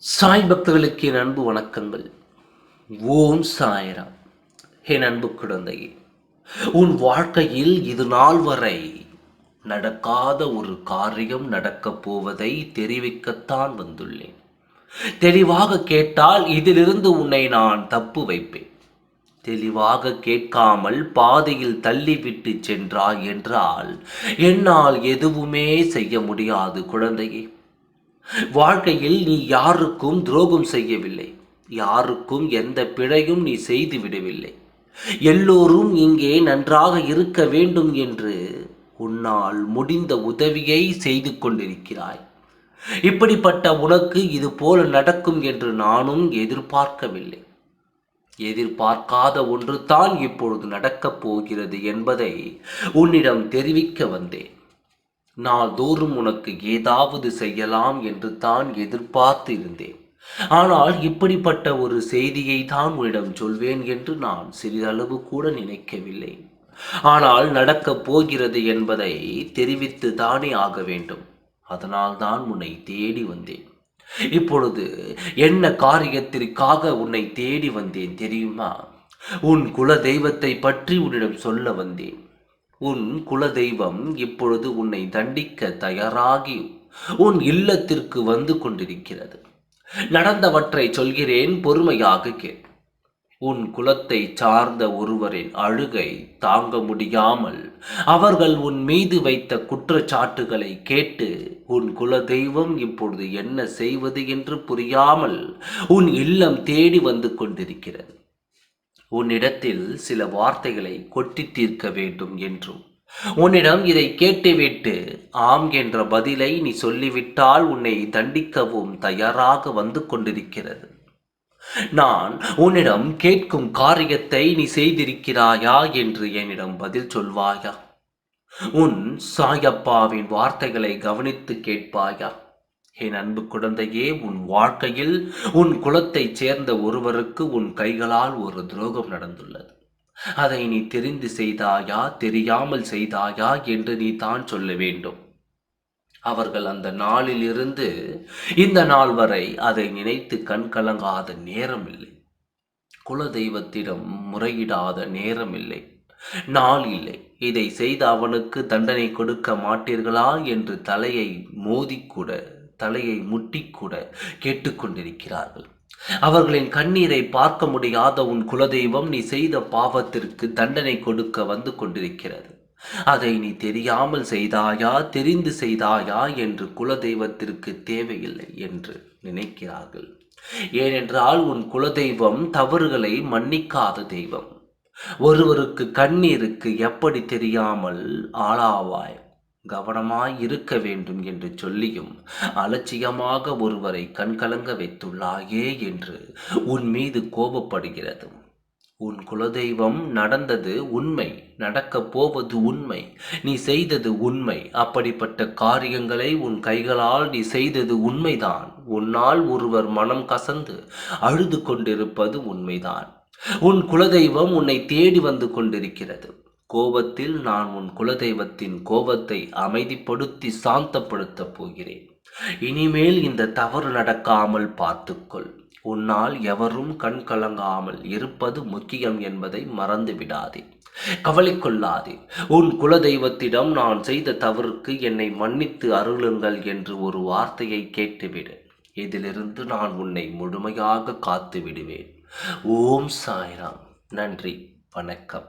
சாய் பக்தர்களுக்கு என் அன்பு வணக்கங்கள். ஓம் சாய்ராம். என் அன்பு குழந்தையே, உன் வாழ்க்கையில் இது நாள் வரை நடக்காத ஒரு காரியம் நடக்கப் போவதை தெரிவிக்கத்தான் வந்துள்ளேன். தெளிவாக கேட்டால் இதிலிருந்து உன்னை நான் தப்பு வைப்பேன். தெளிவாக கேட்காமல் பாதையில் தள்ளிவிட்டு சென்றாய் என்றால் என்னால் எதுவுமே செய்ய முடியாது குழந்தையே. வாழ்க்கையில் நீ யாருக்கும் துரோகம் செய்யவில்லை. யாருக்கும் எந்த பிழையும் நீ செய்து விடவில்லை. எல்லோரும் இங்கே நன்றாக இருக்க வேண்டும் என்று உன்னால் முடிந்த உதவியை செய்து கொண்டிருக்கிறாய். இப்படிப்பட்ட உனக்கு இது போல நடக்கும் என்று நானும் எதிர்பார்க்கவில்லை. எதிர்பார்க்காத ஒன்று தான் இப்பொழுது நடக்கப் போகிறது என்பதை உன்னிடம் தெரிவிக்க வந்தேன். நாள்தோறும் உனக்கு ஏதாவது செய்யலாம் என்று தான் எதிர்பார்த்து இருந்தேன். ஆனால் இப்படிப்பட்ட ஒரு செய்தியை தான் உன்னிடம் சொல்வேன் என்று நான் சிறிதளவு கூட நினைக்கவில்லை. ஆனால் நடக்கப் போகிறது என்பதை தெரிவித்து தானே ஆக வேண்டும். அதனால் தான் உன்னை தேடி வந்தேன். இப்பொழுது என்ன காரியத்திற்காக உன்னை தேடி வந்தேன் தெரியுமா? உன் குல தெய்வத்தை பற்றி உன்னிடம் சொல்ல வந்தேன். உன் குலதெய்வம் இப்பொழுது உன்னை தண்டிக்க தயாராகி உன் இல்லத்திற்கு வந்து கொண்டிருக்கிறது. நடந்தவற்றை சொல்கிறேன், பொறுமையாக கேள். உன் குலத்தை சார்ந்த ஒருவரின் அழுகை தாங்க முடியாமல் அவர்கள் உன் மீது வைத்த குற்றச்சாட்டுகளை கேட்டு உன் குலதெய்வம் இப்பொழுது என்ன செய்வது என்று புரியாமல் உன் இல்லம் தேடி வந்து கொண்டிருக்கிறது. உன்னிடத்தில் சில வார்த்தைகளை கொட்டி தீர்க்க வேண்டும் என்றும், உன்னிடம் இதை கேட்டுவிட்டு ஆம் என்ற பதிலை நீ சொல்லிவிட்டால் உன்னை தண்டிக்கவும் தயாராக வந்து கொண்டிருக்கிறது. நான் உன்னிடம் கேட்கும் காரியத்தை நீ செய்திருக்கிறாயா என்று என்னிடம் பதில் சொல்வாயா? உன் சாயப்பாவின் வார்த்தைகளை கவனித்து கேட்பாயா? என் அன்பு குழந்தையே, உன் வாழ்க்கையில் உன் குலத்தைச் சேர்ந்த ஒருவருக்கு உன் கைகளால் ஒரு துரோகம் நடந்துள்ளது. அதை நீ தெரிந்து செய்தாயா, தெரியாமல் செய்தாயா என்று நீ தான் சொல்ல வேண்டும். அவர்கள் அந்த நாளிலிருந்து இந்த நாள் வரை அதை நினைத்து கண் கலங்காத நேரமில்லை. குல தெய்வத்திடம் முறையிடாத நேரமில்லை, நாள் இல்லை. இதை செய்த அவனுக்கு தண்டனை கொடுக்க மாட்டீர்களா என்று தலையை முட்டிக்கூட கேட்டுக்கொண்டிருக்கிறார்கள். அவர்களின் கண்ணீரை பார்க்க முடியாத உன் குலதெய்வம் நீ செய்த பாவத்திற்கு தண்டனை கொடுக்க வந்து கொண்டிருக்கிறது. அதை நீ தெரியாமல் செய்தாயா, தெரிந்து செய்தாயா என்று குலதெய்வத்திற்கு தேவையில்லை என்று நினைக்கிறார்கள். ஏனென்றால் உன் குலதெய்வம் தவறுகளை மன்னிக்காத தெய்வம். ஒருவருக்கு கண்ணீருக்கு எப்படி தெரியாமல் ஆளாவாய்? கவனமாய் இருக்க வேண்டும் என்று சொல்லியும் அலட்சியமாக ஒருவரை கண்கலங்க வைத்துள்ளாயே என்று உன் மீது கோபப்படுகிறது. உன் குலதெய்வம் நடந்தது உண்மை, நடக்கப் போவது உண்மை, நீ செய்தது உண்மை. அப்படிப்பட்ட காரியங்களை உன் கைகளால் நீ செய்தது உண்மைதான். உன்னால் ஒருவர் மனம் கசந்து அழுது கொண்டிருப்பது உண்மைதான். உன் குலதெய்வம் உன்னை தேடி வந்து கொண்டிருக்கிறது. கோபத்தில் நான் உன் குலதெய்வத்தின் கோபத்தை அமைதிப்படுத்தி சாந்தப்படுத்தப் போகிறேன். இனிமேல் இந்த தவறு நடக்காமல் பார்த்துக்கொள். உன்னால் எவரும் கண் கலங்காமல் இருப்பது முக்கியம் என்பதை மறந்து விடாதே. கவலை கொள்ளாதே. உன் குலதெய்வத்திடம் நான் செய்த தவறுக்கு என்னை மன்னித்து அருளுங்கள் என்று ஒரு வார்த்தையை கேட்டுவிடு. இதிலிருந்து நான் உன்னை முழுமையாக காத்து விடுவேன். ஓம் சாய்ராம். நன்றி, வணக்கம்.